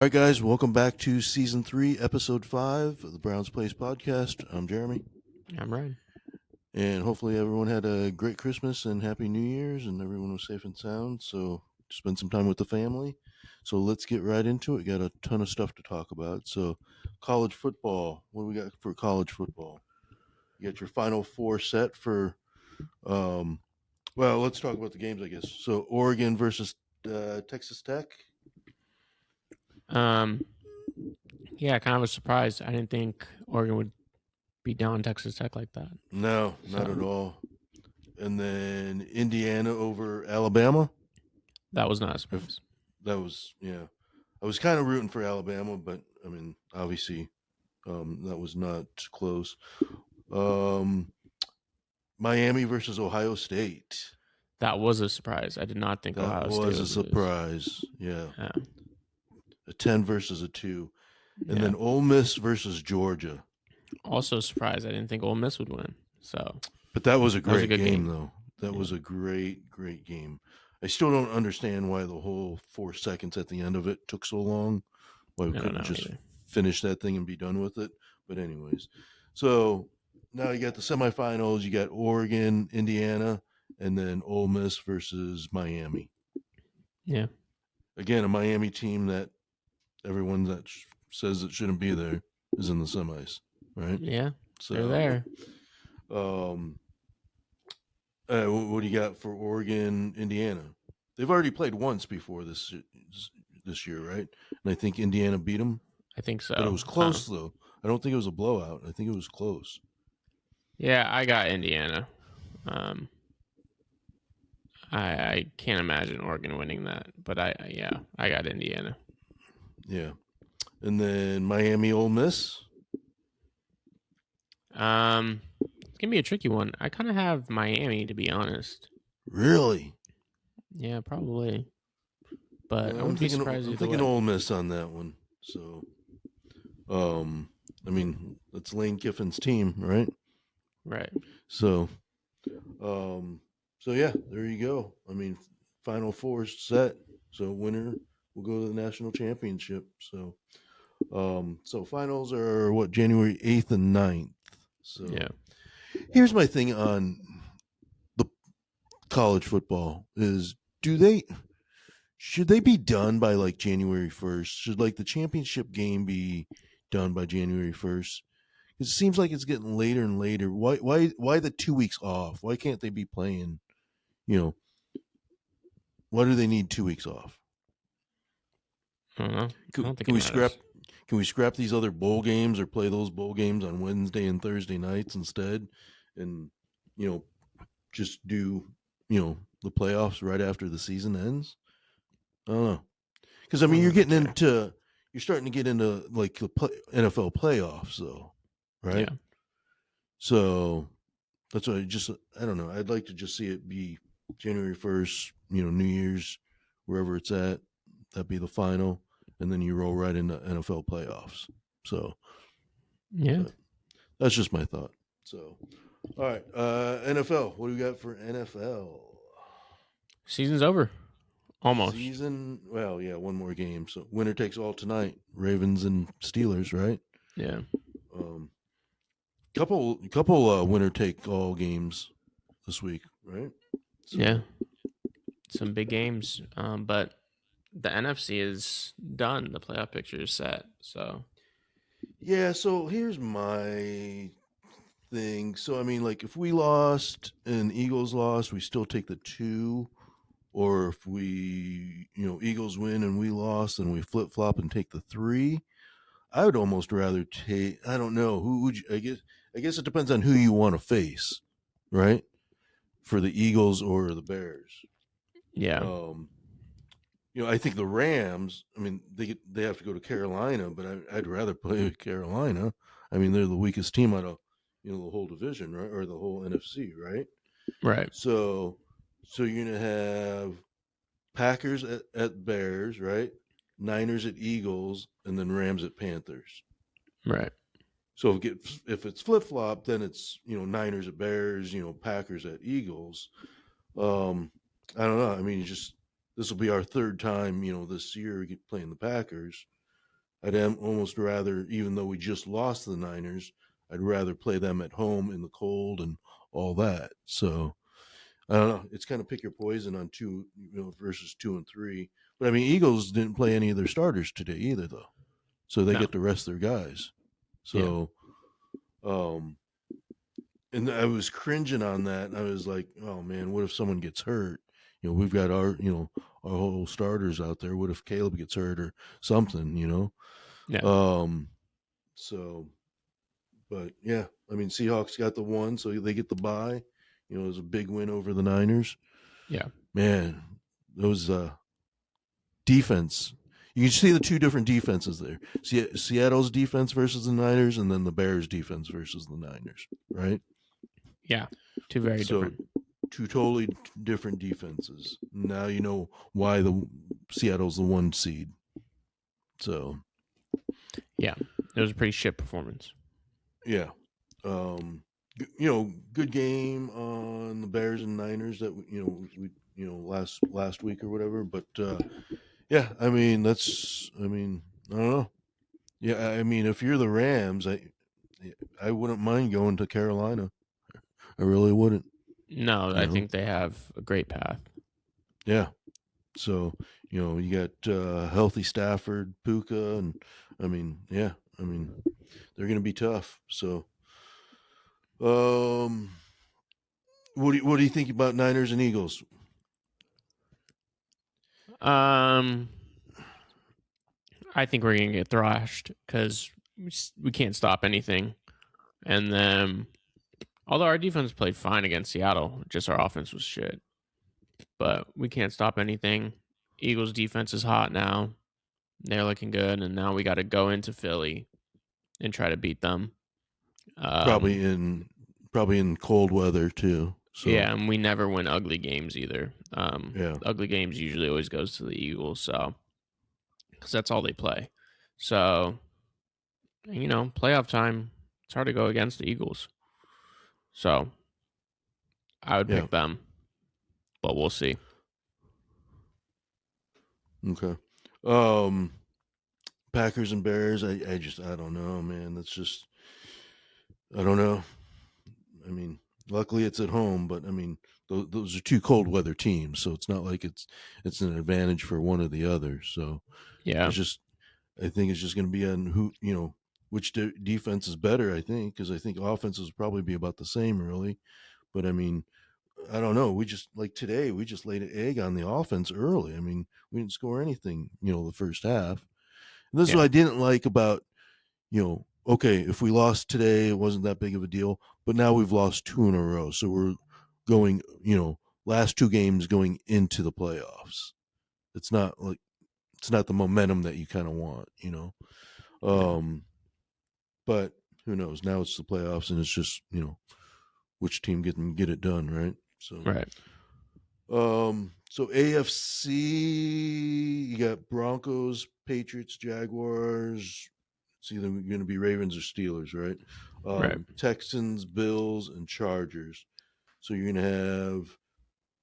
right, guys, welcome back to Season 3, Episode 5 of the Browns Place Podcast. I'm Jeremy, I'm right. and hopefully everyone had a great Christmas and Happy New Year's, and everyone was safe and sound, so spend some time with the family. So let's get right into it. We got a ton of stuff to talk about. So college football, what do we got for college football? You got your Final Four set for, well, let's talk about the games, I guess. So Oregon versus Texas Tech. Yeah, kind of a surprise. I didn't think Oregon would beat down Texas Tech like that. No, not So at all. And then Indiana over Alabama. that was not a If surprise. that was, yeah, I was kind of rooting for Alabama, but I mean, obviously, that was not close. Um, Miami versus Ohio State. That was a surprise. I did not think That Ohio State was a would lose. surprise. Yeah, Yeah, a 10 versus a 2, and yeah. then Ole Miss versus Georgia. Also a surprise. I didn't think Ole Miss would win. So But that was a that was a great good game, game. though. That Yeah. was a great game. I still don't understand why the whole 4 seconds at the end of it took so long. Why we I don't couldn't know just either. finish that thing and be done with it. But anyways, so now you got the semifinals. You got Oregon, Indiana, and then Ole Miss versus Miami. Yeah, Again, a Miami team that everyone that says it shouldn't be there is in the semis, right? yeah. They're So, there. um, what do you got for Oregon, Indiana? They've already played once before this year, right? And I think Indiana beat them, I think but it so. was close though. I don't think it was a blowout. I think it was close. Yeah, I got Indiana. Um, I can't imagine Oregon winning that, but I got Indiana. Yeah, and then Miami, Ole Miss. It's gonna be a tricky one. I kind of have Miami, to be honest. Really? Yeah, probably, but I I'm wouldn't be thinking. surprised I'm either thinking way. Ole Miss on that one. So, um, I mean, that's Lane Kiffin's team, right? Right. So, um, so yeah, there you go. I mean, Final Four set. So winner will go to the national championship. So finals are what, January 8th and 9th. Yeah. So here's my thing on the college football is, do they should they be done by like January 1st? Should like the championship game be done by January 1st? It seems like it's getting later and later. Why the 2 weeks off? Why can't they be playing, you know, why do they need 2 weeks off? I don't know. I Can, don't think can it we scrap matters. can we scrap these other bowl games or play those bowl games on Wednesday and Thursday nights instead, and you know just do the playoffs right after the season ends? I don't know, because I mean I'm not sure. you're starting to get into like the NFL playoffs, though, right? Yeah. So that's what I don't know. I'd like to just see it be January 1st, New Year's, wherever it's at. That'd be the final, and then you roll right into NFL playoffs. So, Yeah. but that's just my thought. So, all right, NFL. What do we got for NFL? Season's over. Almost. Season. Well, yeah, one more game. So winner takes all tonight. Ravens and Steelers, right? Yeah. Um, couple winner take all games this week, right? Yeah. So Some big games. But the NFC is done. The playoff picture is set. So yeah. So here's my thing. So I mean, like, if we lost and Eagles lost, we still take the 2. Or if we, Eagles win and we lost, and we flip flop and take the 3. I would almost rather take. I don't know who would you, I guess. I guess it depends on who you want to face, right? For the Eagles or the Bears. yeah. Um, I think the Rams. I mean, they have to go to Carolina, but I'd rather play with Carolina. I mean, they're the weakest team out of the whole division, right, or the whole NFC, right? Right. So, you're gonna have Packers at Bears, right? Niners at Eagles, and then Rams at Panthers. Right. So if it's flip flop, then it's Niners at Bears, Packers at Eagles. Um, I don't know. I mean, this will be our third time this year playing the Packers. almost rather, even though we just lost the Niners, I'd rather play them at home in the cold and all that. So I don't know. It's kind of pick your poison on two, versus 2 and 3. But I mean, Eagles didn't play any of their starters today either, though, so they No. get to rest their guys. Yeah. So, um, and I was cringing on that. I was like, oh man, what if someone gets hurt? We've got our whole starters out there. What if Caleb gets hurt or something? Yeah. Um, so, but yeah, I mean, Seahawks got the one, so they get the bye. It was a big win over the Niners. Yeah. Man, those defense. You can see the two different defenses there. Seattle's defense versus the Niners, and then the Bears' defense versus the Niners. Right. Yeah. Two very So different. two totally different defenses. Now you know why the Seattle's the one seed. So Yeah. It was a pretty shit performance. yeah, good game on the Bears and Niners that we last week or whatever. But yeah, I mean I don't know. Yeah, I mean if you're the Rams, I wouldn't mind going to Carolina. I really wouldn't. No, You I know. think they have a great path. Yeah. So you got healthy Stafford, Puka, and I mean, yeah, I mean they're going to be tough. So, um, what do you think about Niners and Eagles? Um, I think we're gonna get thrashed because we can't stop anything. And then, although our defense played fine against Seattle, just our offense was shit. But we can't stop anything. Eagles defense is hot now. They're looking good, and now we got to go into Philly and try to beat them. Probably Um, in probably in cold weather too. So yeah, and we never win ugly games either. yeah, Ugly games usually always goes to the Eagles, so because that's all they play. So playoff time, it's hard to go against the Eagles. So I would yeah, pick them, but we'll see. okay. Um, Packers and Bears. I don't know, man. That's just I don't know. I mean, luckily it's at home, but I mean, those are two cold weather teams, so it's not like it's an advantage for one or the other. So Yeah, it's just, I think it's just going to be on who which defense is better. I think because I think offenses probably be about the same, really. But I mean, I don't know. We just like today, we just laid an egg on the offense early. I mean, we didn't score anything, the first half. And this is yeah, what I didn't like about okay, if we lost today, it wasn't that big of a deal. But now we've lost two in a row. So we're going, last two games going into the playoffs. It's not like, it's not the momentum that you kind of want. no, Um, but who knows? Now it's the playoffs and it's just, which team can get it done, right? So, right, so AFC, you got Broncos, Patriots, Jaguars. It's either going to be Ravens or Steelers, right? right, Texans, Bills, and Chargers. So you're going to have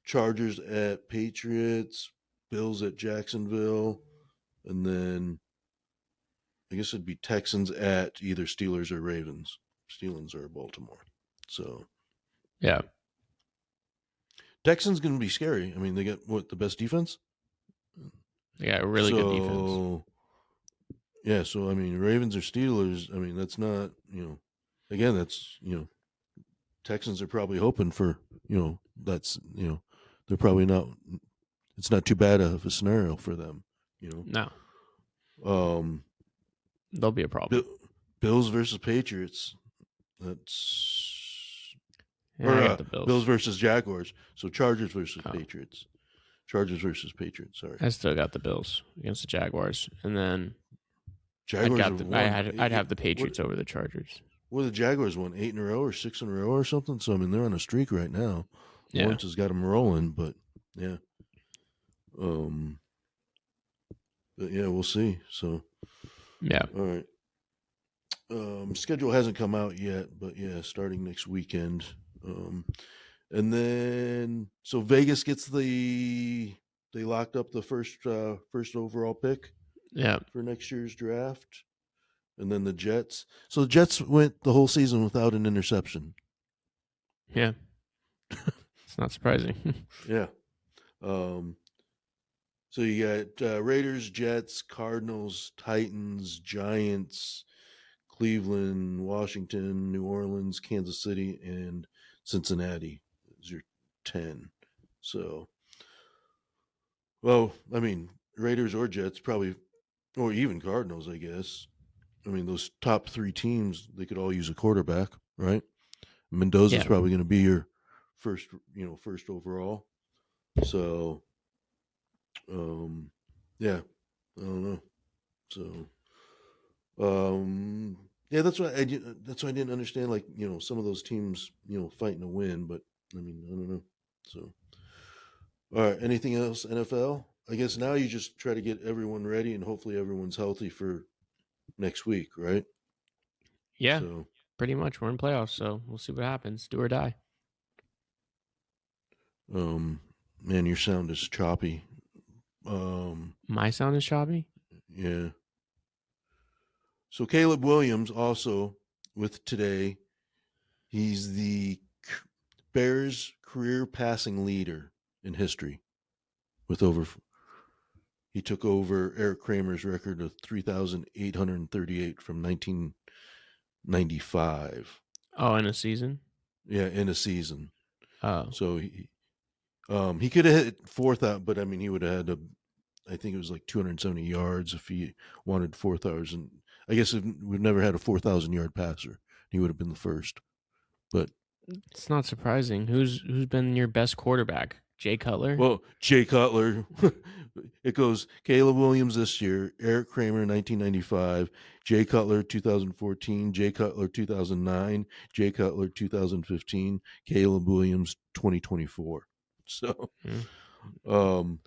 Chargers at Patriots, Bills at Jacksonville, and then I guess it'd be Texans at either Steelers or Ravens. Steelers or Baltimore. So yeah. Texans going to be scary. I mean, they got the best defense. They got a really good defense. So yeah, so I mean, Ravens or Steelers. I mean, that's not again, that's Texans are probably hoping for that's they're probably not. It's not too bad of a scenario for them. You No, um, they'll be a problem. Bills versus Patriots. That's Yeah, or I got the Bills Bills. versus Jaguars. So Chargers versus Oh, Patriots. Chargers versus Patriots. Sorry, I still got the Bills against the Jaguars, and then Jaguars have I'd have the Patriots over the Chargers. what the Jaguars won 8 in a row or 6 in a row or something. So I mean they're on a streak right now. Yeah, Lawrence has got them rolling, but yeah, um, but yeah, we'll see. So yeah, all right, schedule hasn't come out yet, but yeah, starting next weekend. Um, and then Vegas gets they locked up the first overall pick. Yeah. for next year's draft, and then the Jets. So the Jets went the whole season without an interception. Yeah. It's not surprising. Yeah. Um, so you got Raiders, Jets, Cardinals, Titans, Giants, Cleveland, Washington, New Orleans, Kansas City, and Cincinnati is your 10. So, well, I mean, Raiders or Jets probably, or even Cardinals, I guess. I mean, those top three teams, they could all use a quarterback, right? Mendoza's Yeah. probably going to be your first, first overall. So, um, yeah, I don't know. So, yeah, that's why I didn't understand, like, some of those teams, fighting to win, but I mean, I don't know. So, all right, anything else NFL? I guess now you just try to get everyone ready and hopefully everyone's healthy for next week, right? Yeah. So, Pretty much. We're in playoffs, so we'll see what happens. Do or die. um, man, your sound is choppy. My sound is choppy. Yeah. So Caleb Williams also with today, he's the Bears career passing leader in history with over. He took over Eric Kramer's record of 3,838 from 1995. Oh, in a season. Yeah, in a season. Oh. So he could have hit 4,000, but I mean he would have had to. I think it was like 270 yards if he wanted 4,000. I guess we've never had a 4,000-yard passer. He would have been the first. But It's not surprising. Who's been your best quarterback? Jay Cutler? well, Jay Cutler. It goes Caleb Williams this year, Eric Kramer 1995, Jay Cutler 2014, Jay Cutler 2009, Jay Cutler 2015, Caleb Williams 2024. So, Hmm. um,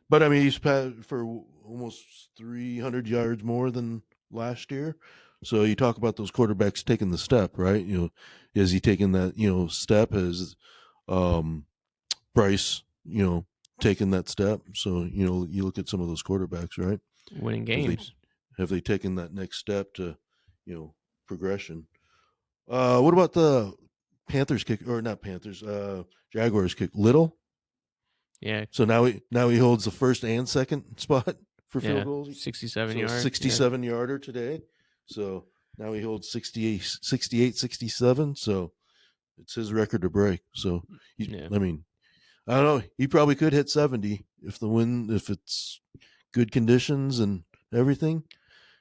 but I mean, he's passed for almost 300 yards more than last year. So you talk about those quarterbacks taking the step, right? Is he taking that step? Has um, Bryce, taken that step? So you look at some of those quarterbacks, right? Winning Have they games. have they taken that next step to progression? What about the Panthers kick, or not Panthers? Jaguars kick Little. Yeah. So now he holds the first and second spot for field Yeah. goals. 67 So yard. Yeah. 67 yarder today. So now he holds 68, 67. So it's his record to break. So Yeah. I mean, I don't know. He probably could hit 70 if it's good conditions and everything.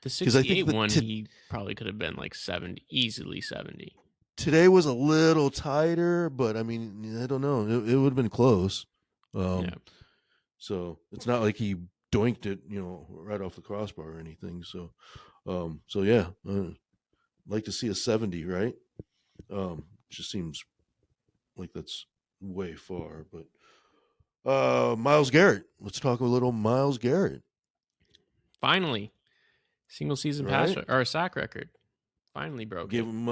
The Because I 68 think that one, he probably could have been like 70, easily 70. today was a little tighter, but I mean, I don't know. It would have been close. Yeah. Um, so it's not like he doinked it, right off the crossbar or anything. So yeah, like to see a 70, right? Just seems like that's way far. But Miles Garrett. Let's talk a little Miles Garrett, Finally, single season pass right? or sack record. Finally broke Give it. him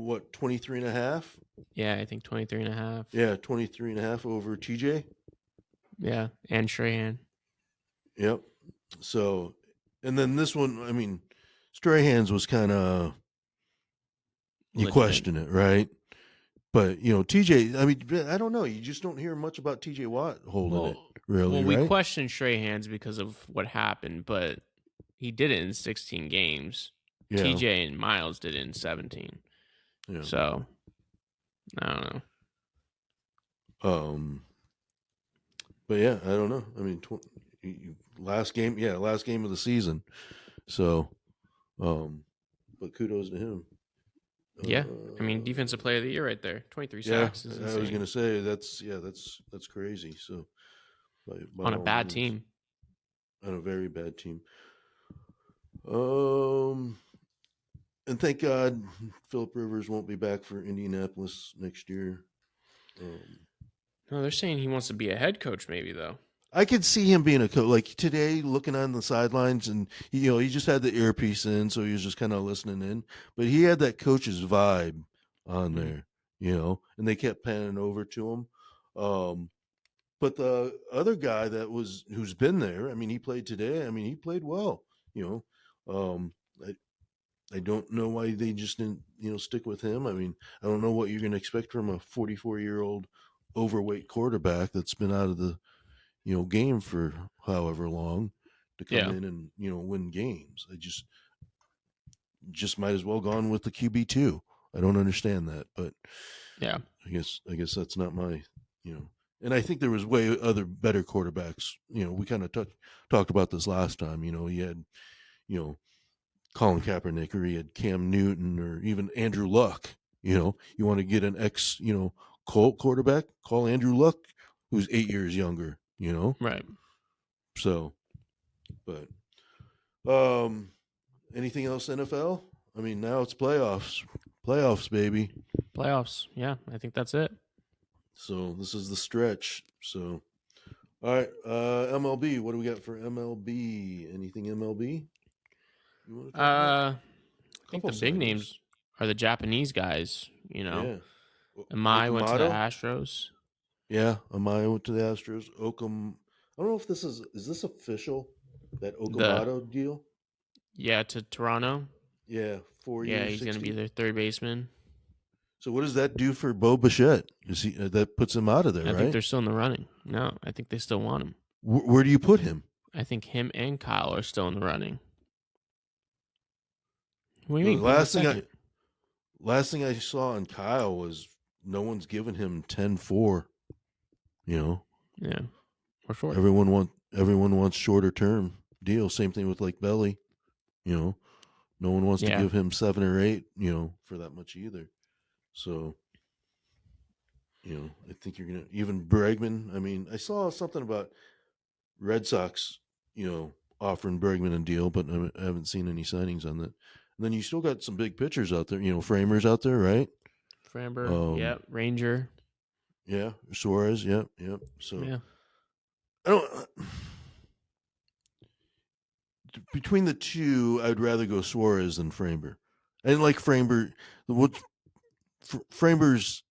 what, 23 and a half? Yeah, I think 23 and a half. Yeah, 23 and a half over TJ. Yeah, and Strahan. Yep. So, and then this one, I mean, Strahan's was kind of, you Legit. question it, right? But TJ, I mean, I don't know. You just don't hear much about TJ Watt holding it, really, We right? questioned Strahan's because of what happened, but he did it in 16 games. Yeah, TJ and Miles did it in 17. yeah. So, I don't know. Um, but yeah, I don't know. I mean, last game, last game of the season. So, but kudos to him. Yeah. I mean, defensive player of the year right there. 23 Yeah, sacks is I was insane gonna say that's crazy. So, by on a all bad means, team. on a very bad team. Um, and thank God Philip Rivers won't be back for Indianapolis next year. Um, No, they're saying he wants to be a head coach, maybe, though. I could see him being a coach. Like today, looking on the sidelines, and he just had the earpiece in, so he was just kind of listening in. But he had that coach's vibe on Hmm. there, and they kept panning over to him. But the other guy who's been there, I mean, he played today. I mean, he played well. You know, I don't know why they just didn't stick with him. I mean, I don't know what you're going to expect from a 44-year-old overweight quarterback that's been out of the game for however long to come Yeah. in and win games. I just might as well gone with the QB2. I don't understand that, but Yeah. I guess that's not my you know. And I think there was way other better quarterbacks. We kind of talked about this last time. He had you know Colin Kaepernick, or he had Cam Newton, or even Andrew Luck. You want to get an ex Colt quarterback, call Andrew Luck, who's 8 years younger. Right. So, but um, anything else NFL? I mean, now it's playoffs, baby. Playoffs. Yeah, I think that's it. So this is the stretch. So, all right, MLB. What do we got for MLB? Anything MLB you want to talk about? I think Couple the big signings. names are the Japanese guys. Yeah. Amai went to the Okamoto. Astros. Yeah, Amaya went to the Astros. I don't know if this is this official, that The Okamoto deal. Yeah, to Toronto. Yeah, four Yeah, years, he's gonna be 60. their third baseman. So what does that do for Bo Bichette? Is he that puts him out of there, I think right? they're still in the running. No, I think they still want him. Where do you put him? I think him and Kyle are still in the running. What do you The mean? Put him at last thing second. I last thing I saw on Kyle was no one's giving him 10-4. You know, Yeah, or short. everyone wants shorter term deals. Same thing with like Belly. You know, no one wants to Yeah, give him 7 or 8. For that much either. So I think you're gonna even Bregman. I mean, I saw something about Red Sox. Offering Bregman a deal, but I haven't seen any signings on that. And then you still got some big pitchers out there. Framers out there, right? Framber. Yeah, Um, Ranger. yeah, Suarez. Yep, yep. So Yeah, I don't. Between the two, I'd rather go Suarez than Framber. And like Framber, what Framber's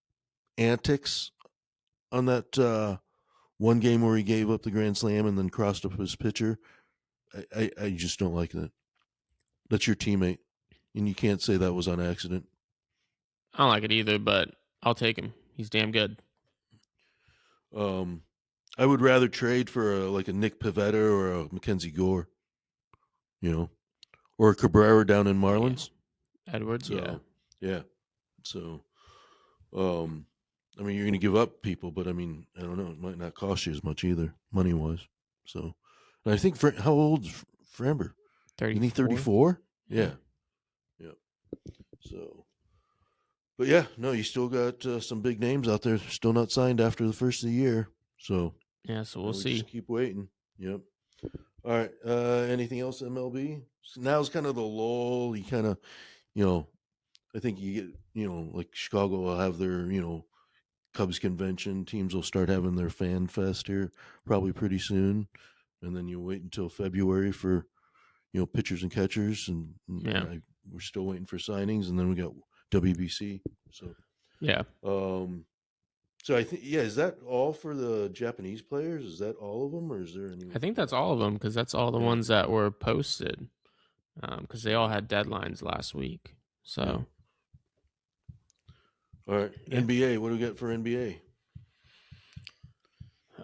antics on that one game where he gave up the grand slam and then crossed up his pitcher, I just don't like that. That's your teammate, and you can't say that was on accident. I don't like it either, but I'll take him. He's damn good. Um, I would rather trade for like a Nick Pivetta or a Mackenzie Gore, you know, or a Cabrera down in Yeah, Marlins. Edwards. Yeah, So yeah, so um, I mean, you're going to give up people, but I mean, I don't know, it might not cost you as much either, money wise. So, and I think how old is Framber? Isn't he 34. 34? Yeah, Yeah, yeah. So, but yeah, no, you still got some big names out there still not signed after the first of the year. So yeah. So we'll now we just see. keep waiting. Yep. All right. Anything else MLB? So now's kind of the lull. You kind of, you know, I think you get, like Chicago will have their, Cubs convention. Teams will start having their fan fest here probably pretty soon, and then you wait until February for pitchers and catchers, Yeah, we're still waiting for signings, and then we got WBC. So, yeah. um, so I think is that all for the Japanese players? Is that all of them, or is there I anyone think that's else? all of them because that's all the Yeah, ones that were posted. Because they all yeah, had deadlines last week. yeah. So All right, yeah. NBA. What do we got for NBA?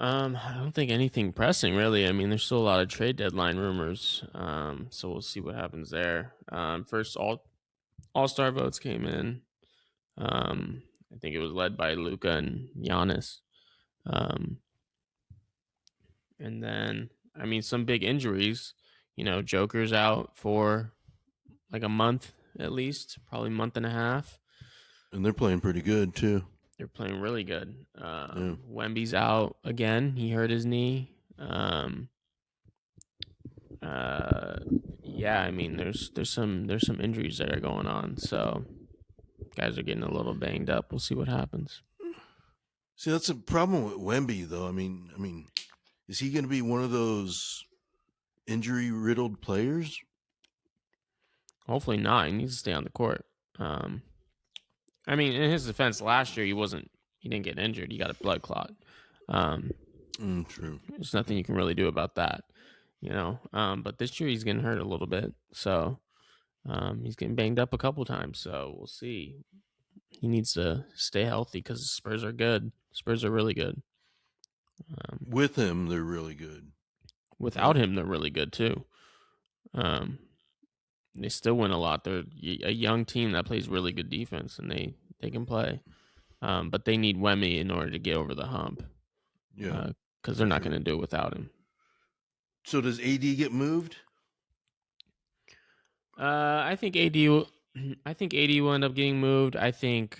I don't think anything pressing really. I mean, there's still a lot of trade deadline rumors. So we'll see what happens there. First all-star votes came in. I think it was led by Luca and Giannis. Um, and then I mean some big injuries. Joker's out for like a month at least, probably a month and a half. And they're playing pretty good too. They're playing really good. Yeah. Wemby's out again. He hurt his knee. Uh, yeah, I mean, there's some injuries that are going on, so guys are getting a little banged up. We'll see what happens. See, that's a problem with Wemby, though. I mean, is he going to be one of those injury riddled players? Hopefully not. He needs to stay on the court. Um, I mean, in his defense, last year he didn't get injured. He got a blood clot. Um, True. There's nothing you can really do about that, you know. But this year he's getting hurt a little bit, so he's getting banged up a couple times. So we'll see. He needs to stay healthy because the Spurs are good. Spurs are really good. Um, With him, they're really good. Without Right? him, they're really good too. Um, they still win a lot. They're a young team that plays really good defense, and they can play. But they need Wemmy in order to get over the hump Yeah, because they're for not going to sure. do it without him. So does AD get moved? I think AD. I think AD will end up getting moved. I think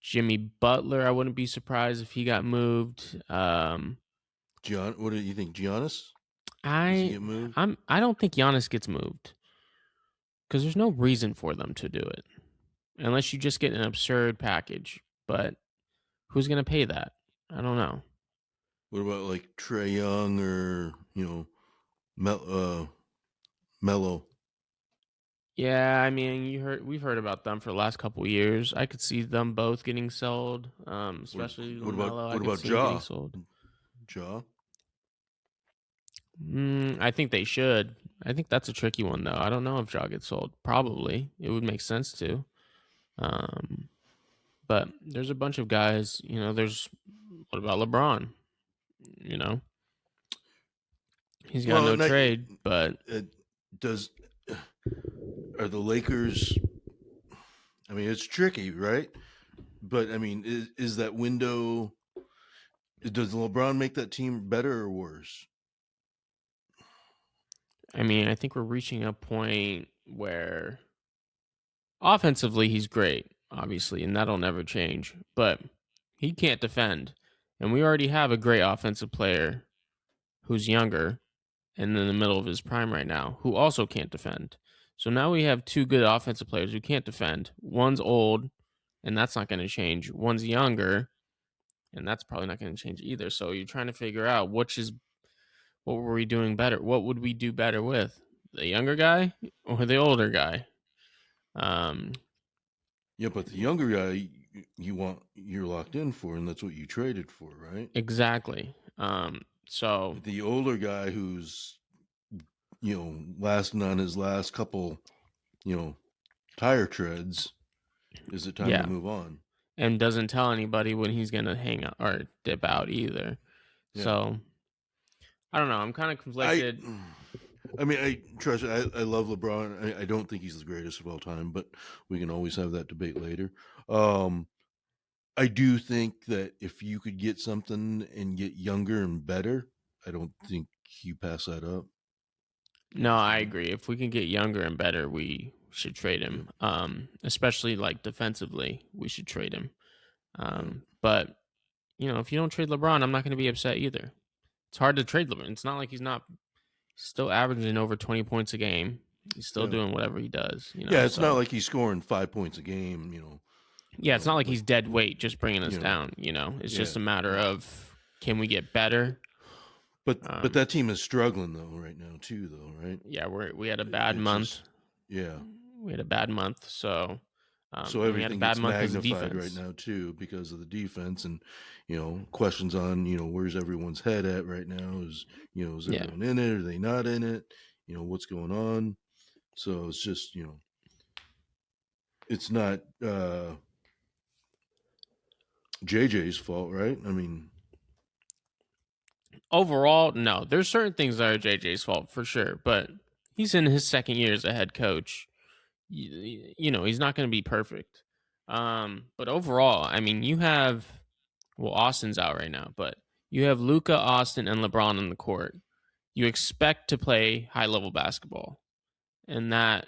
Jimmy Butler. I wouldn't be surprised if he got moved. What do you think, Giannis? Does he I get moved? I don't think Giannis gets moved because there's no reason for them to do it unless you just get an absurd package. But who's going to pay that? I don't know. What about like Trey Young or Melo? Yeah, I mean, we've heard about them for the last couple of years. I could see them both getting sold, What especially what about Lamelo. I what could about see him getting Ja? sold. Ja? I think they should. I think that's a tricky one though. I don't know if Ja gets sold. Probably it would make sense to. Um, but there's a bunch of guys. You know, there's what about LeBron? You know, he's got Well, no not, trade, but does are the Lakers? I mean, it's tricky, right? But I mean, is that window? Does LeBron make that team better or worse? I mean, I think we're reaching a point where offensively, he's great, obviously, and that'll never change. But he can't defend. And we already have a great offensive player who's younger and in the middle of his prime right now who also can't defend. So now we have two good offensive players who can't defend. One's old, and that's not going to change. One's younger, and that's probably not going to change either. So you're trying to figure out what were we doing better? What would we do better with? The younger guy or the older guy? Um, Yeah, but the younger guy you're locked in for, and that's what you traded for, right? exactly. So But the older guy who's lasting on his last couple you know tire treads, is it time to yeah, move on? and doesn't tell anybody when he's gonna hang out or dip out either. Yeah, So I don't know. I'm kind of I. conflicted. I mean, I trust. I love LeBron. I don't think he's the greatest of all time, but we can always have that debate later. Um, I do think that if you could get something and get younger and better, I don't think you pass that up. No, I agree. If we can get younger and better, we should trade Yeah, him. Especially like defensively, we should trade him. yeah, But you know, if you don't trade LeBron, I'm not going to be upset either. It's hard to trade LeBron. It's not like he's not still averaging over 20 points a game. He's still yeah. doing whatever he does. You Yeah, know, it's not so like he's scoring 5 points a game. yeah, it's not like Like he's dead weight just bringing us you know, down. You know, it's yeah. just a matter of can we get better. But Um, that team is struggling though right now too, though, right? yeah, we had a bad It's month. just yeah. We had a bad month, so So and we had a everything bad gets month because of magnified right defense. now too because of the defense and questions on where's everyone's head at right now, is Yeah. everyone in it, are they not in it, what's going on. So it's just it's not JJ's fault, right? I mean, Overall, no. There's certain things that are JJ's fault for sure, but he's in his second year as a head coach. You know, he's not going to be perfect. But overall, I mean, you have Austin's out right now, but you have Luca, Austin, and LeBron on the court. You expect to play high level basketball, and that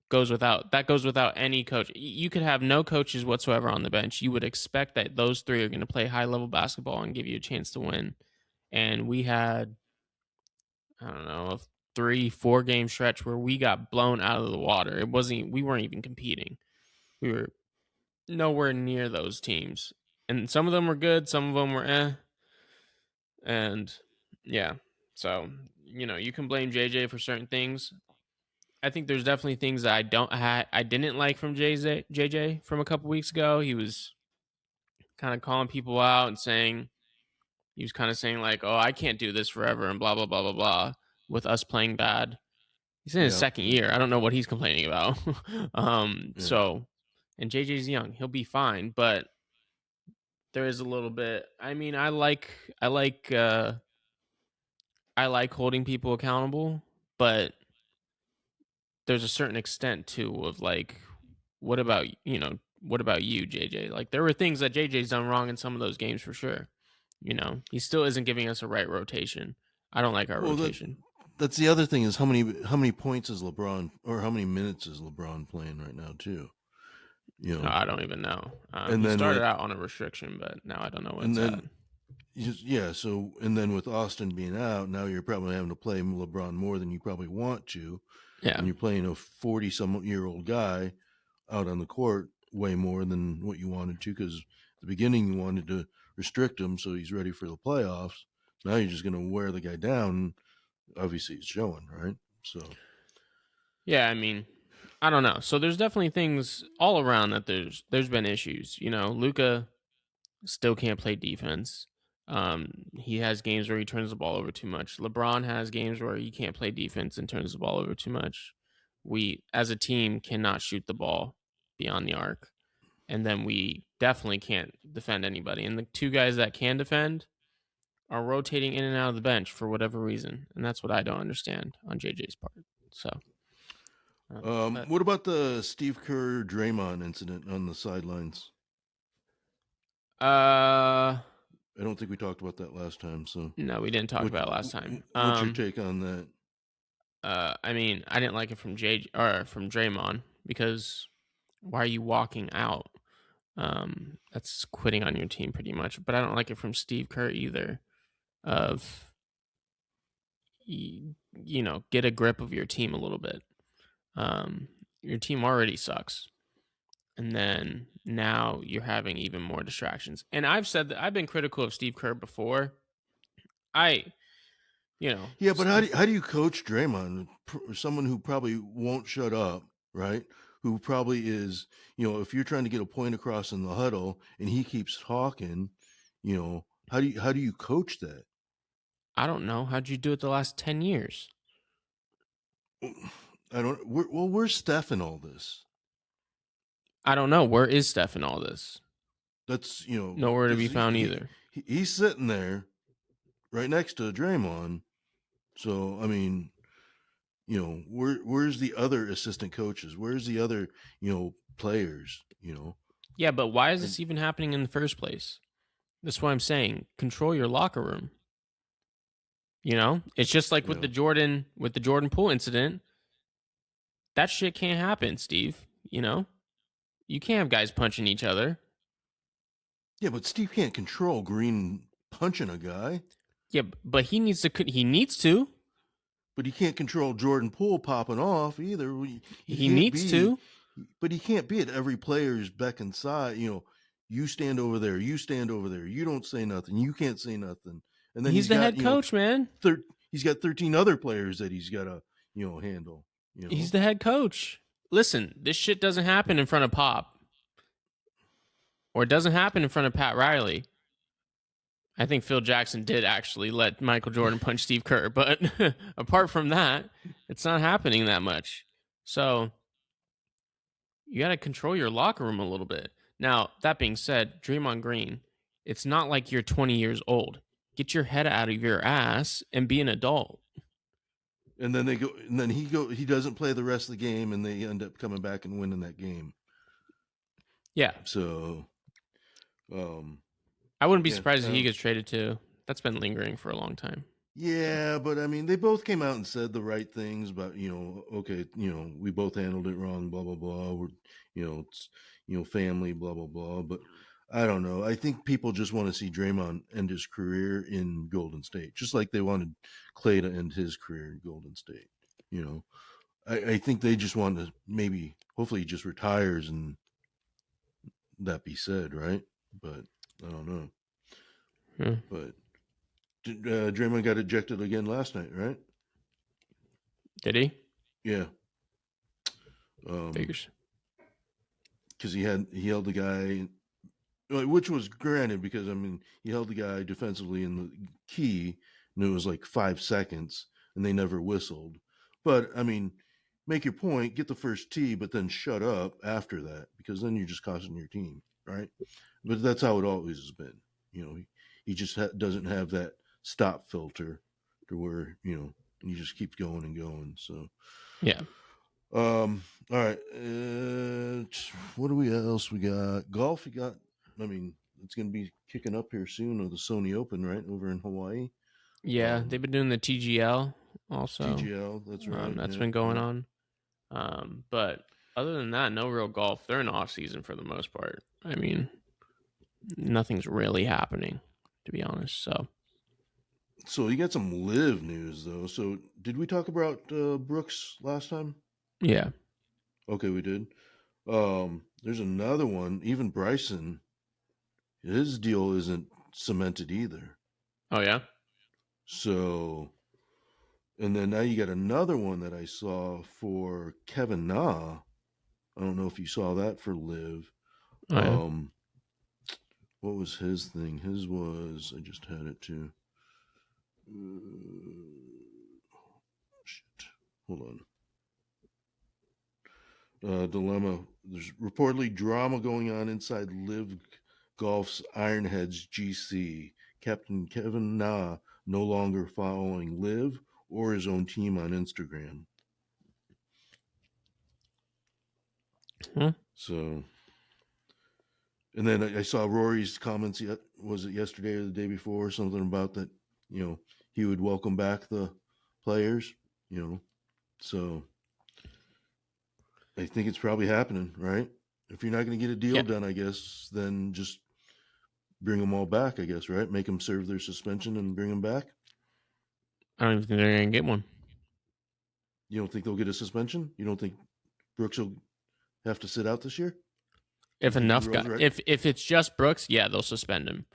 goes without any coach. You could have no coaches whatsoever on the bench. You would expect that those three are going to play high level basketball and give you a chance to win. And we had, I don't know, a 3-4 game stretch where we got blown out of the water. We weren't even competing. We were nowhere near those teams. And some of them were good, some of them were and yeah. So, you know, you can blame JJ for certain things. I think there's definitely things that I didn't like from JJ from a couple weeks ago. He was kind of calling people out and saying he was kind of saying like, "Oh, I can't do this forever," and blah blah blah blah blah. With us playing bad, he's in his Yeah, second year. I don't know what he's complaining about. yeah. So, and JJ's young; he'll be fine. But there is a little bit. I mean, I like, I like holding people accountable, but there's a certain extent too of like, what about what about you, JJ? Like there were things that JJ's done wrong in some of those games for sure. He still isn't giving us a right rotation. I don't like our Well, rotation. that's the other thing is how many points is LeBron or how many minutes is LeBron playing right now too? You know, I don't even know. and He then started with out on a restriction, but now I don't know what and it's at. then yeah, so and then with Austin being out, now you're probably having to play LeBron more than you probably want to, Yeah, and you're playing a 40-some-year-old guy out on the court way more than what you wanted to because at the beginning you wanted to restrict him so he's ready for the playoffs. Now you're just going to wear the guy down. Obviously, it's showing, right? So, yeah. I mean, I don't know. So there's definitely things all around that there's been issues. Luca still can't play defense. He has games where he turns the ball over too much. LeBron has games where he can't play defense and turns the ball over too much. We, as a team, cannot shoot the ball beyond the arc. And then we definitely can't defend anybody. And the two guys that can defend are rotating in and out of the bench for whatever reason. And that's what I don't understand on JJ's part. So, but what about the Steve Kerr Draymond incident on the sidelines? uh I don't think we talked about that last time. So, no, we didn't talk what about it last time. what's your take on that? I mean, I didn't like it from from Draymond because why are you walking out? That's quitting on your team pretty much. But I don't like it from Steve Kerr either. Of get a grip of your team a little bit. Your team already sucks, and then now you're having even more distractions. And I've said that I've been critical of Steve Kerr before. I, you know, Yeah, but how do you coach Draymond, someone who probably won't shut up, right? Who probably is, if you're trying to get a point across in the huddle and he keeps talking, how do you coach that? I don't know. How'd you do it the last 10 years? I don't. Where's Steph in all this? I don't know. Where is Steph in all this? That's Nowhere to because be found either. he's sitting there right next to Draymond. So I mean, where's the other assistant coaches? Where's the other players? Yeah, but why is And this even happening in the first place? That's what I'm saying. Control your locker room. It's just like with yeah, the Jordan Poole incident. That shit can't happen, Steve. You can't have guys punching each other. yeah, but Steve can't control Green punching a guy, Yeah, but he needs to. He needs to. but he can't control Jordan Poole popping off either. He He can't needs be, to. but he can't be at every player's beck and side. You stand over there, you stand over there, you don't say nothing, you can't say nothing, and then He's he's the got head coach, man. he's got 13 other players that he's got to handle. He's the head coach. Listen, this shit doesn't happen in front of Pop, or it doesn't happen in front of Pat Riley. I think Phil Jackson did actually let Michael Jordan punch Steve Kerr, but apart from that, it's not happening that much. So you got to control your locker room a little bit. Now, that being said, Draymond Green, it's not like you're 20 years old. Get your head out of your ass and be an adult. And then he doesn't play the rest of the game, and they end up coming back and winning that game. Yeah. So, um, I wouldn't be yeah, surprised if he gets traded too. That's been lingering for a long time. yeah, but I mean, they both came out and said the right things about okay, we both handled it wrong, blah blah blah. We're it's family, blah blah blah. But I don't know. I think people just want to see Draymond end his career in Golden State, just like they wanted Clay to end his career in Golden State. You know, I think they just want to maybe, hopefully, he just retires and that be said, right? But I don't know. Yeah. But Draymond got ejected again last night, right? Did he? Yeah. Um, Figures. because he held the guy which was granted because I mean he held the guy defensively in the key, and it was like 5 seconds, and they never whistled. But I mean, make your point, get the first tee, but then shut up after that because then you're just costing your team, right? But that's how it always has been. He just doesn't have that stop filter to where he just keeps going and going. So Yeah. all right. What do we else we got? Golf. You got. I mean, it's going to be kicking up here soon with the Sony Open, right, over in Hawaii. Yeah, they've Um, been doing the TGL also. TGL. That's right. That's Yep. been going Yep. on. But other than that, no real golf. They're in off season for the most part. I mean, nothing's really happening, to be honest. So So you got some live news though. So did we talk about Brooks last time? yeah. Okay, we did. There's another one. Even Bryson, his deal isn't cemented either. Oh yeah. So, and then now you got another one that I saw for Kevin Na. I don't know if you saw that for live. Oh yeah. Um, what was his thing? His was I just had it too. Shit. Hold on. Dilemma. There's reportedly drama going on inside Live Golf's Ironheads GC. Captain Kevin Na no longer following Live or his own team on Instagram. Hmm. So, and then I saw Rory's comments. Was it yesterday or the day before? Something about that. He would welcome back the players. So I think it's probably happening, right? If you're not going to get a deal Yeah. done, I guess, then just bring them all back, I guess, right? Make them serve their suspension and bring them back. I don't even think they're gonna get one. You don't think they'll get a suspension? You don't think Brooks will have to sit out this year If if he enough goes guy, right? if it's just Brooks, yeah, they'll suspend him.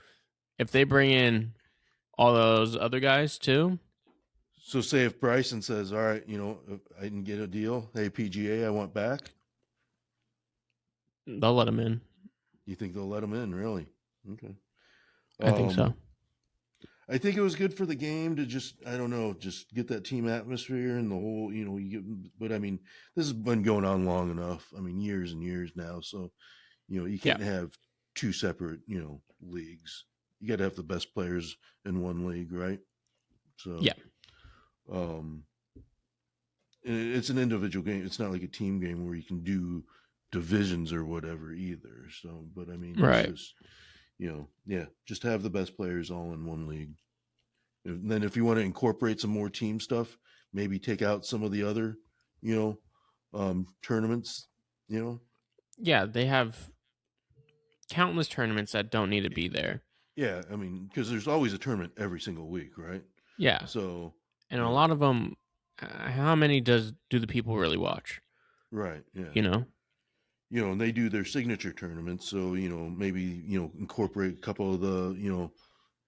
If they bring in all those other guys too, So say if Bryson says, "All right, if I didn't get a deal. Hey PGA, I want back." they'll let him in. You think they'll let him in? Really? Okay. I think Um, so. I think it was good for the game to just I don't know, just get that team atmosphere and the whole you get. But I mean, this has been going on long enough. I mean, years and years now. So you Yeah. can't have two separate leagues. You got to have the best players in one league, right? So Yeah. um, it's an individual game. It's not like a team game where you can do divisions or whatever either. So, but I mean, it's Right. just yeah, just have the best players all in one league. And then if you want to incorporate some more team stuff, maybe take out some of the other, you tournaments. You know, Yeah, they have countless tournaments that don't need to be there. yeah. I mean, because there's always a tournament every single week, right? Yeah, So, and a lot of them. How many do the people really watch? right, yeah. You know. And they do their signature tournaments. So, maybe, incorporate a couple of the,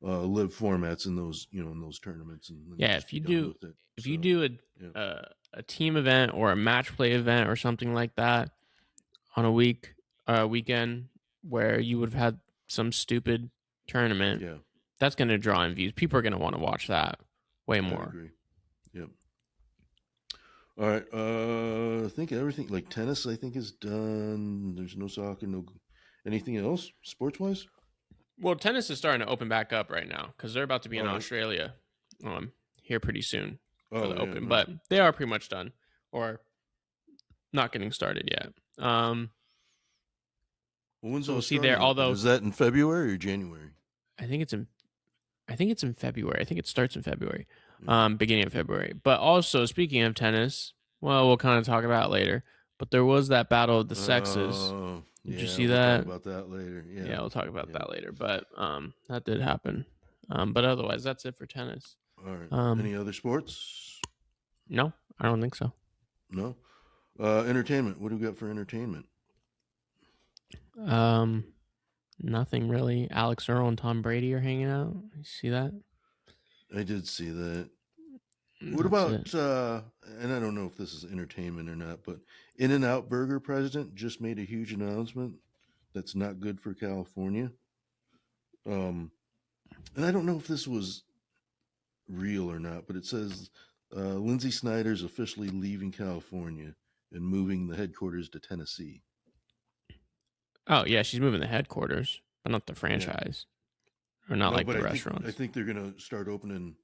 live formats in those, in those tournaments and then Yeah, just be done with it. if you So, do yeah. a team event or a match play event or something like that on a weekend where you would have had some stupid tournament, Yeah. that's going to draw in views. People are going to want to watch that way I more. agree. Yep. All right. I think everything like tennis, I think is done. There's no soccer, no anything else sports wise. Well, tennis is starting to open back up right now because they're about to be in All right. Australia here pretty soon for Oh the yeah, Open, nice. but they are pretty much done or not getting started yet. Well, when's So we'll see there. Australian Open? Although Is that in February or January? I think it's in February. I think it starts in February, Okay. beginning of February. But also speaking of tennis, well, we'll kind of talk about it later. But there was that battle of the sexes. Did you Yeah, see we'll talk that? about that later. Yeah. Yeah, we'll talk about Yeah. that later. But that did happen. But otherwise, that's it for tennis. All right. Um, Any other sports? no, I don't think so. No. Entertainment. What do we got for entertainment? Um, nothing really. Alex Earl and Tom Brady are hanging out. You see that? I did see that. What That's it. about and I don't know if this is entertainment or not, but In and Out Burger president just made a huge announcement that's not good for California. And I don't know if this was real or not, but it says Lindsay Snyder's officially leaving California and moving the headquarters to Tennessee. Oh yeah, she's moving the headquarters, but not the Yeah. franchise, or not No, like but the I restaurants. think they're gonna start opening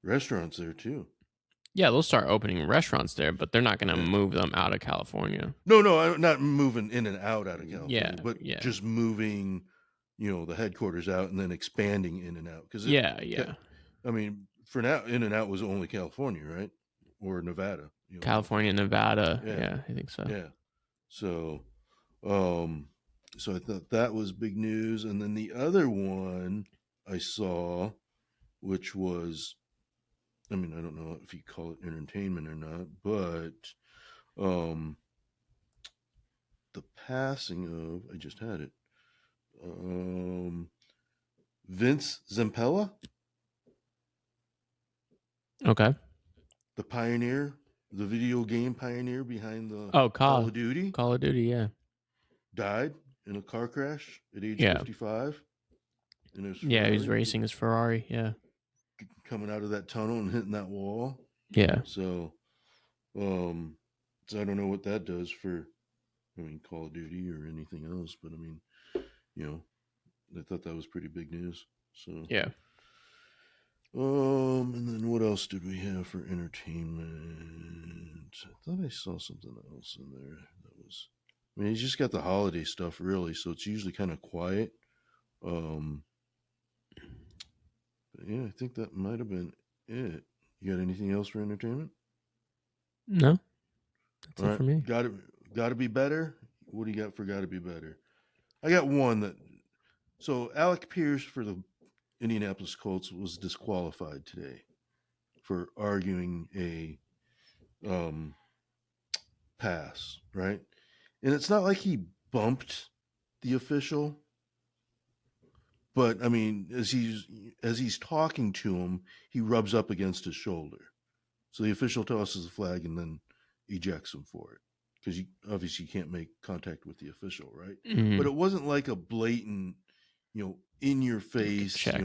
restaurants there too. Yeah, they'll start opening restaurants there, but they're not going to Yeah. move them out of California. No, I'm not moving in and out of Yeah, California, but yeah, just moving, the headquarters out and then expanding in and out. Because yeah, yeah. I mean, for now, in and out was only California, right, or Nevada. California, Nevada. Yeah, Yeah, I think so. yeah. So, um, so I thought that was big news, and then the other one I saw, which was, I mean, I don't know if you call it entertainment or not, but the passing of, I just had it, Vince Zampella, Okay. the pioneer, the video game pioneer behind the Oh, Call of Duty, Call of Duty. Yeah, died in a car crash at age yeah, 55 in his yeah. He's Ferrari, racing his Ferrari. Yeah, coming out of that tunnel and hitting that wall. yeah. So, um, so I don't know what that does for, I mean, Call of Duty or anything else, but I mean, you know, I thought that was pretty big news. So, Yeah. And then what else did we have for entertainment? I thought I saw something else in there that was. I mean, he's just got the holiday stuff really, so it's usually kind of quiet. Um, but yeah, I think that might have been it. You got anything else for entertainment? No, that's All it right, for me. got to be better. What do you got for got to be better? I got one that. So Alec Pierce for the Indianapolis Colts was disqualified today for arguing a um, pass, right? And it's not like he bumped the official, but I mean, as he's talking to him, he rubs up against his shoulder. So the official tosses the flag and then ejects him for it because you obviously can't make contact with the official, right? But Mm-hmm. it wasn't like a blatant, in your face, Check.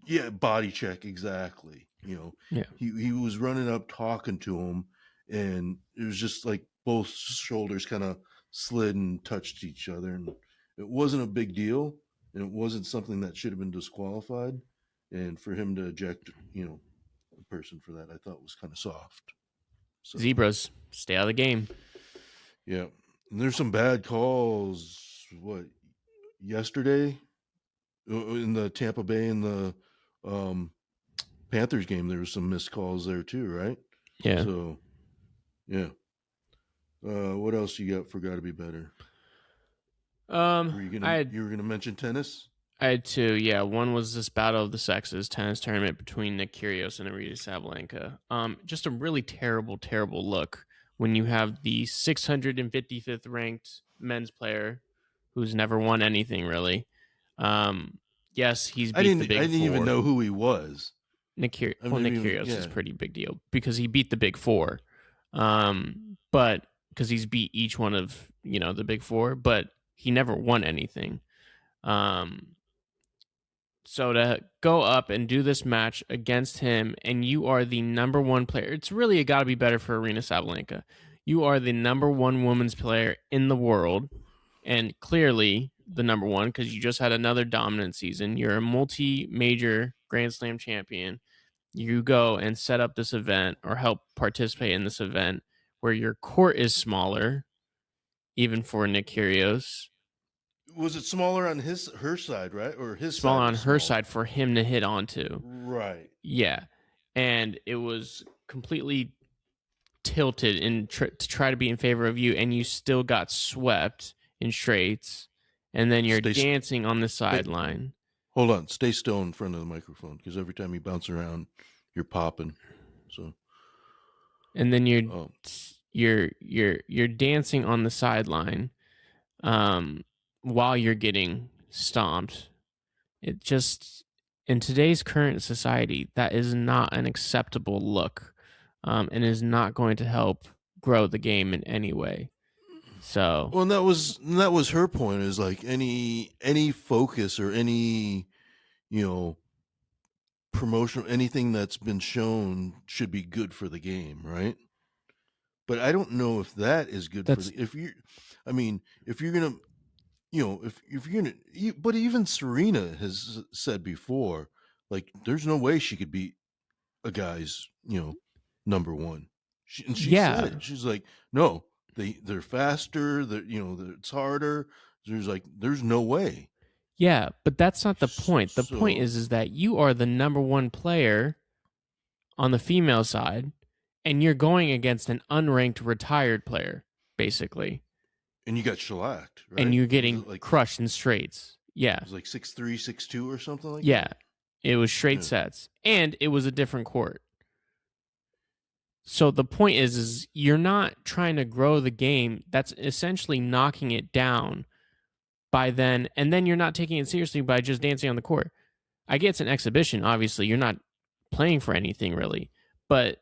yeah, body check exactly. Yeah. He was running up talking to him, and it was just like both shoulders kind of slid and touched each other, and it wasn't a big deal, and it wasn't something that should have been disqualified. And for him to eject, a person for that, I thought was kind of soft. So Zebras, stay out of the game. yeah, and there's some bad calls. What yesterday in the Tampa Bay and the um, Panthers game, there was some missed calls there too, right? Yeah. So, yeah. What else you got for got to be better? Were you I gonna had you were gonna mention tennis? I had two. Yeah, one was this battle of the sexes tennis tournament between Nick Kyrgios and Arita Sabalenka. Just a really terrible, terrible look when you have the 655th ranked men's player who's never won anything really. Yes, he's beat the I big didn't even four. know who he was. I Nick didn't even Kyrgios is yeah. a pretty big deal because he beat the big four. But because he's beat each one of the big four, but he never won anything. Um, so to go up and do this match against him, and you are the number one player, it's really got to be better for Arena Sabalenka. You are the number one women's player in the world, and clearly the number one because you just had another dominant season. You're a multi-major Grand Slam champion. You go and set up this event or help participate in this event where your court is smaller, even for Nick Kyrgios, Was it smaller on her side, right? Or his smaller side on was her smaller? side for him to hit onto. Right. Yeah. And it was completely tilted to try to be in favor of you, and you still got swept in straights. And then you're Stay. dancing on the Stay sideline. hold on. Stay still in front of the microphone because every time you bounce around, you're popping. So. And then Oh. you're dancing on the sideline while you're getting stomped. It just, in today's current society, that is not an acceptable look, and is not going to help grow the game in any way. So Well, and that was her point, is like any focus or any, you know, promotional, anything that's been shown should be good for the game, right? But I don't know if that is good for that's the, if you, I mean, if you're gonna, if you're gonna, but even Serena has said before, like, there's no way she could beat a guy's, number one. And she said yeah, it. She's like, no, they're faster. It's harder. There's no way. yeah, but that's not the point. The point So, is that you are the number one player on the female side, and you're going against an unranked retired player, basically, and you got shellacked, and right? you're Was getting it like crushed in straights. Yeah, it was like 6'3", 6'2", or something like yeah, that? it was straight Yeah. sets, and it was a different court. So the point is you're not trying to grow the game. That's essentially knocking it down by then, and then you're not taking it seriously by just dancing on the court. I get it's an exhibition. Obviously, you're not playing for anything really, but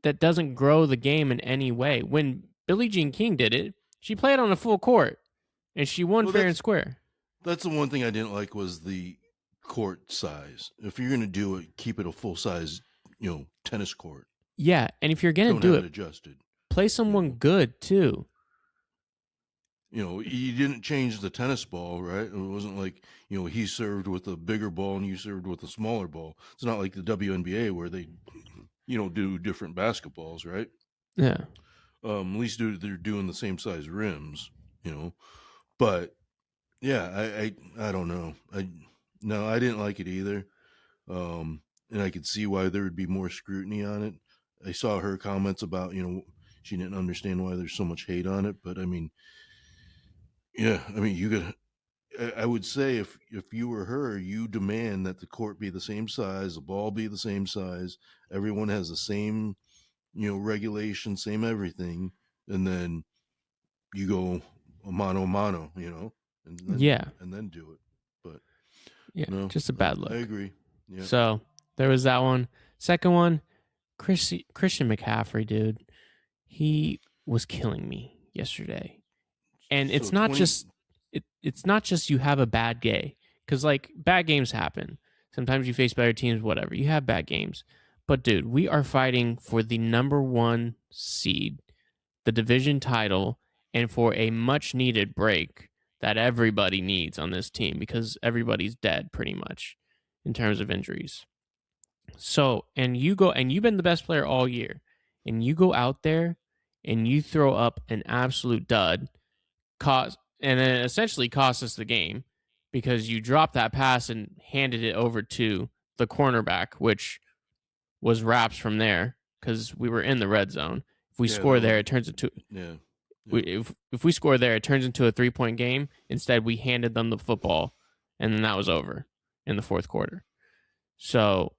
that doesn't grow the game in any way. When Billie Jean King did it, she played on a full court and she won Well, fair and that's square. that's the one thing I didn't like, was the court size. If you're gonna do it, keep it a full size, tennis court. Yeah, and if you're gonna Don't do have it it, adjusted. play You someone know, good too. you didn't change the tennis ball, right? It wasn't like, he served with a bigger ball and you served with a smaller ball. It's not like the WNBA where they, do different basketballs, right? Yeah, At least they're doing the same size rims, you know. But yeah, I don't know. No, I didn't like it either. And I could see why there would be more scrutiny on it. I saw her comments about, she didn't understand why there's so much hate on it, but I mean, yeah, I mean, you could. I would say, if you were her, you demand that the court be the same size, the ball be the same size, everyone has the same, regulation, same everything, and then you go a mano a mano, and then yeah, and then do it. But yeah. no, Just a I, bad I look. agree. Yeah. So there was that one. Second one, Christian McCaffrey, dude. He was killing me yesterday. And So it's not 20. just it's not just you have a bad day, because like bad games happen. Sometimes you face better teams, whatever. You have bad games, but dude, we are fighting for the number one seed, the division title, and for a much needed break that everybody needs on this team because everybody's dead pretty much in terms of injuries. So, and you go and you've been the best player all year, and you go out there and you throw up an absolute dud, and then it essentially cost us the game because you dropped that pass and handed it over to the cornerback, which was wraps from there because we were in the red zone. If we Yeah, score that there, was. it turns into Yeah. Yeah. if we score there, it turns into a 3-point game. Instead, we handed them the football, and then that was over in the fourth quarter. So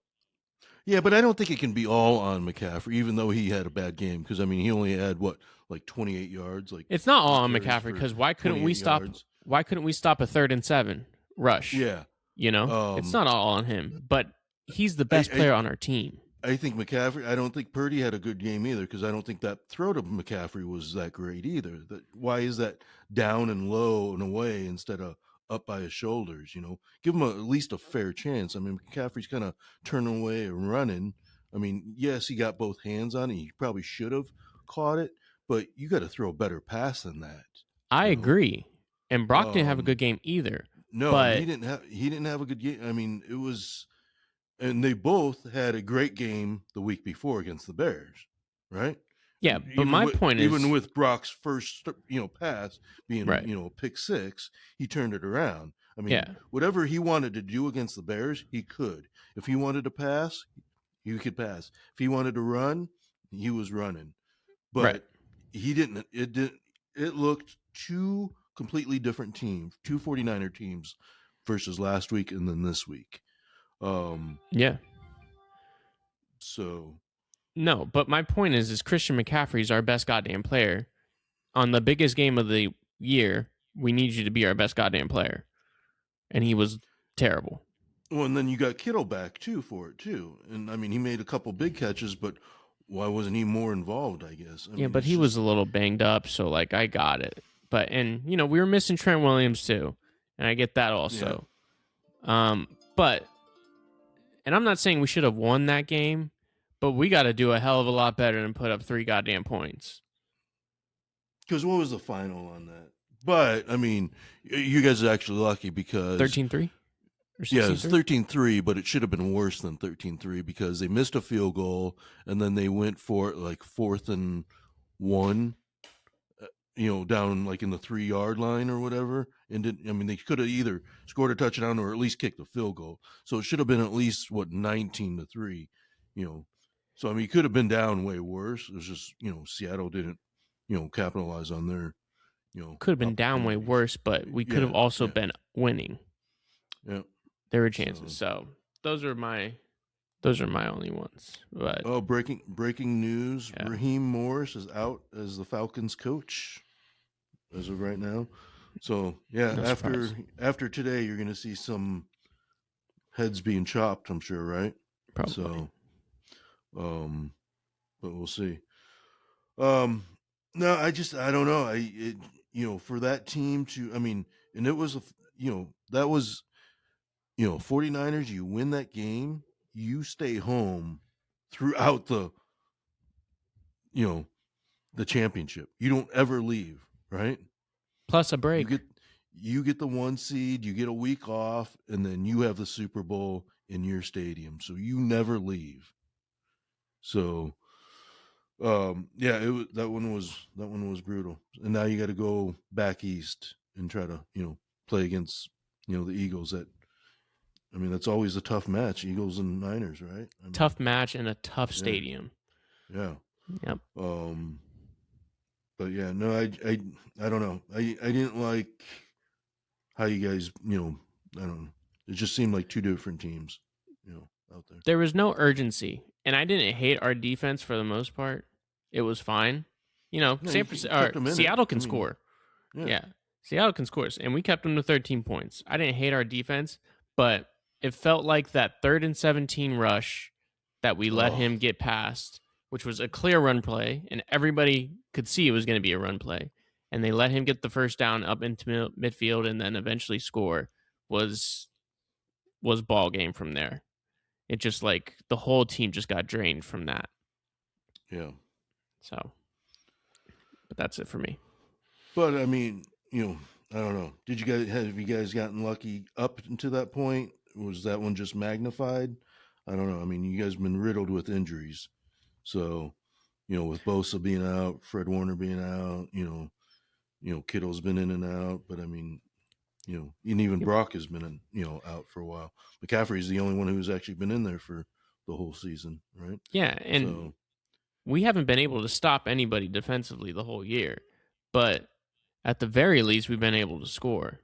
Yeah, but I don't think it can be all on McCaffrey, even though he had a bad game. Because I mean, he only had what, like 28 yards, like it's not all 8 on carries McCaffrey for because why couldn't we 28 stop? yards. Why couldn't we stop a 3rd and 7 rush? Yeah. You know, it's Um. not all on him, but he's the I best I player on our team. I think McCaffrey. I don't think Purdy had a good game either, because I don't think that throw to McCaffrey was that great either. Why is that down and low and away instead of up by his shoulders? Give him at least a fair chance. I mean, McCaffrey's kind of turning away and running. I mean, yes, he got both hands on it. He probably should have caught it, but you got to throw a better pass than that. I You know. agree, and Brock didn't have a Um. good game either. No, and he But didn't have he didn't have a good game. I mean, it was, and they both had a great game the week before against the Bears, right? yeah, And but even my with point even is with Brock's first pass being right. pick six, he turned it around. I mean, Yeah, whatever he wanted to do against the Bears, he could. If he wanted to pass, he could pass. If he wanted to run, he was running. right. But he didn't. It didn't. It looked two completely different teams, two 49er teams versus last week and then this week. Um, Yeah, so no, but my point is Christian McCaffrey's our best goddamn player on the biggest game of the year. We need you to be our best goddamn player, and he was terrible. well, and then you got Kittle back too for it too, and I mean he made a couple big catches, but why wasn't he more involved? I guess. I Yeah, mean, but it's he was just a little banged up, so like I got it. But and we were missing Trent Williams too, and I get that yeah. also. But and I'm not saying we should have won that game, but we got to do a hell of a lot better than put up 3 goddamn points. Because what was the final on that? But I mean, you guys are actually lucky because 13-3 or yeah, it's 16-3? 13-3, but it should have been worse than 13-3 because they missed a field goal and then they went for it like 4th and 1, down like in the 3 yard line or whatever. And I mean, they could have either scored a touchdown or at least kicked a field goal. So it should have been at least 19-3, you know. So I mean, it could have been down way worse. It was just Seattle didn't capitalize on their Could have been down way opportunities. worse, but we could have Yeah, also yeah, been winning. yeah. There were So chances. So those are my only ones. But oh, breaking news: yeah, Raheem Morris is out as the Falcons coach as of right now. So yeah, no surprise. after today, you're going to see some heads being chopped. I'm sure, right? Probably. So, um, but we'll see. Um, no, I don't know. For that team to, I mean, and it was that was 49ers. You win that game, you stay home throughout you know the championship. You don't ever leave, right? Plus a You break. get you get the 1 seed, you get a week off, and then you have the Super Bowl in your stadium, so you never leave. So, yeah, that one was brutal, and now you got to go back east and try to play against the Eagles. I mean, that's always a tough match, Eagles and Niners, right? I mean, Tough match in a tough yeah, stadium. yeah. Yep. Um, but yeah, no, I don't know. I didn't like how you guys, I don't know. It just seemed like two different teams, out there. There was no urgency, and I didn't hate our defense for the most part. It was fine. No, you kept them in it. Seattle I can mean, score. yeah. Yeah, Seattle can score, and we kept them to 13 points. I didn't hate our defense, but it felt like that 3rd and 17 rush that we let Oh, him get past, which was a clear run play, and everybody could see it was going to be a run play, and they let him get the first down up into midfield and then eventually score was ball game from there. It just like the whole team just got drained from that. yeah. So, but that's it for me. But I mean, I don't know. Have you guys gotten lucky up until that point? Was that one just magnified? I don't know. I mean, you guys have been riddled with injuries. So, with Bosa being out, Fred Warner being out, Kittle's been in and out. But I mean, and even Yep. Brock has been out for a while. McCaffrey's the only one who's actually been in there for the whole season, right? Yeah, and So we haven't been able to stop anybody defensively the whole year, but at the very least, we've been able to score.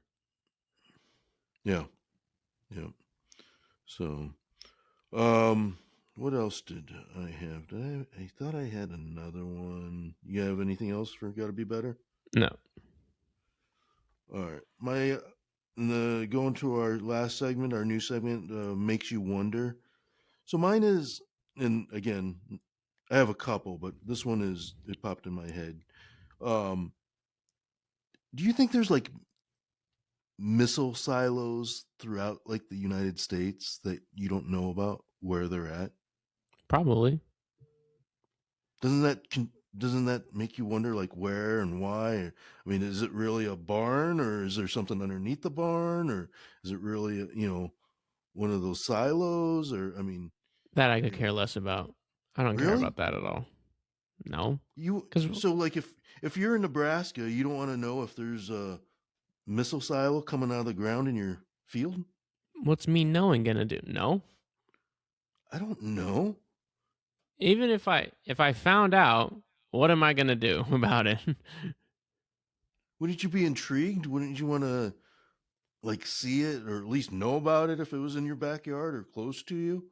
yeah, yeah. So um, what else did I have? I thought I had another one. You have anything else for Got to Be Better? No, All right, my the going to our last segment, our new segment, makes you wonder. So mine is, and again, I have a couple, but this one it popped in my head. Um, do you think there's like missile silos throughout like the United States that you don't know about where they're at? probably. Doesn't that doesn't that make you wonder like where and why? I mean, is it really a barn or is there something underneath the barn or is it really one of those silos or I mean, That I could you know, care less about. I don't care really? about that at all. No, You because so like if you're in Nebraska, you don't want to know if there's a missile silo coming out of the ground in your field? what's me knowing gonna do? No. I don't know. Even if I found out, what am I gonna do about it? Wouldn't you be intrigued? Wouldn't you want to like see it or at least know about it if it was in your backyard or close to you?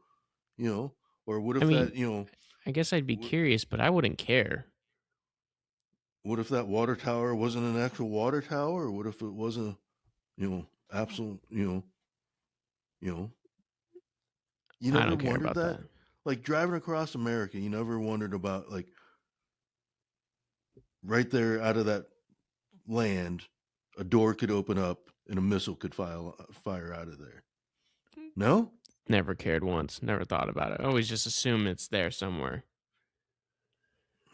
You know, or what I if mean, that I guess I'd be curious, but I wouldn't care. what if that water tower wasn't an actual water tower? Or what if it was a absolute you know you I never don't care wondered about that? that. like driving across America, you never wondered about like right there out of that land, a door could open up and a missile could fire out of there. No, Never cared once. Never thought about it. Always just assume it's there somewhere.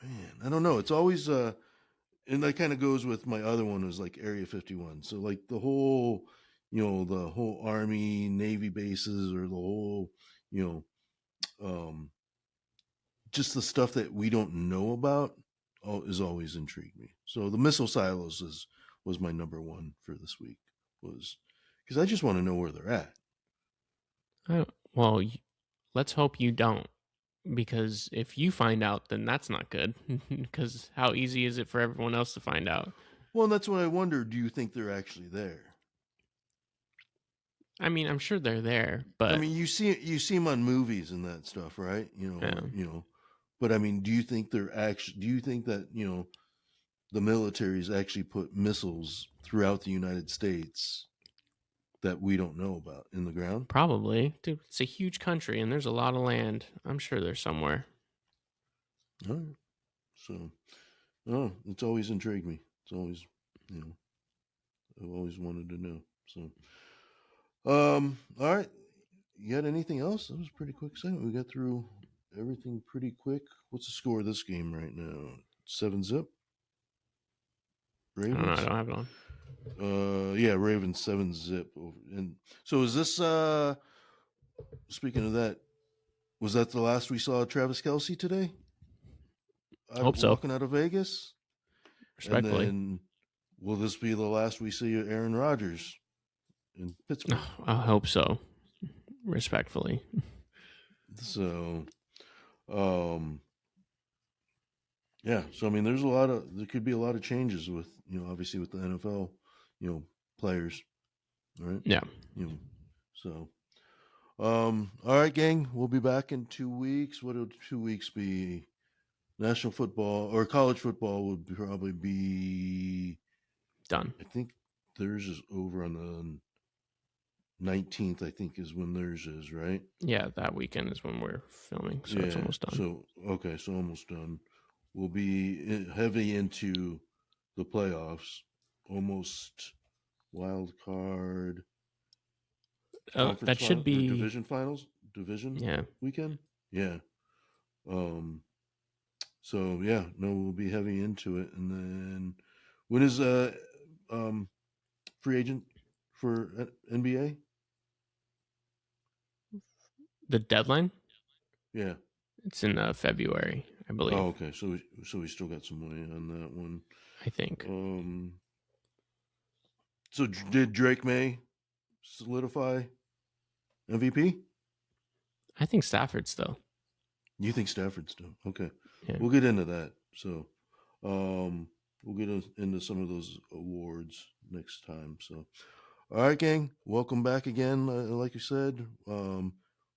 man, I don't know. It's always and that kind of goes with my other one was like Area 51. So like the whole, the whole Army, Navy bases, or the whole, you um, just the stuff that we don't know about, is always intrigued me. So the missile silos was my number one for this week, was because I just want to know where they're at. Oh, well, let's hope you don't. Because if you find out, then that's not good. Because how easy is it for everyone else to find out? Well, that's what I wonder. Do you think they're actually there? I mean, I'm sure they're there, I but mean, you see them on movies and that stuff, right? yeah, But I mean, do you think they're actually? Do you think that the military's actually put missiles throughout the United States that we don't know about in the ground? probably. Dude, it's a huge country and there's a lot of land. I'm sure there's somewhere. All right. So, oh, it's always intrigued me. It's always, you know, I've always wanted to know. So, all right. You got anything else? That was a pretty quick segment. We got through everything pretty quick. What's the score of this game right now? 7-zip. I don't know. I Ravens. don't have it on. Yeah, Ravens 7-zip. And so is this? Speaking of that, was that the last we saw of Travis Kelsey today? Hope so. Walking out of Vegas, and Respectfully. then will this be the last we see of Aaron Rodgers in Pittsburgh? I hope so. Respectfully. So, um, yeah. So I mean, there could be a lot of changes with obviously with the NFL, players, right? Yeah. So. All right, gang. We'll be back in 2 weeks. What would 2 weeks be? National football or college football would probably be. Done. I think theirs is over on the 19th. I think is when theirs is, right? Yeah, that weekend is when we're filming, so it's almost done. So okay, so almost done. We'll be heavy into the playoffs. Almost wild card. Conference that should final or be. division finals. Division Yeah. weekend. Yeah. Um. So yeah, no, we'll be heavy into it, and then when is um free agent for NBA? The deadline? Yeah. It's in February, I believe. Oh, okay. So we still got some way on that one. I think. Um. So did Drake May solidify MVP? I think Stafford still. You think Stafford still? Okay. Yeah. We'll get into that. So, we'll get into some of those awards next time. So, all right, gang. Welcome back again. Like you said,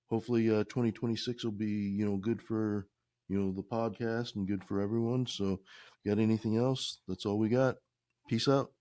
hopefully, 2026 will be good for the podcast and good for everyone. So, got anything else? That's all we got. Peace out.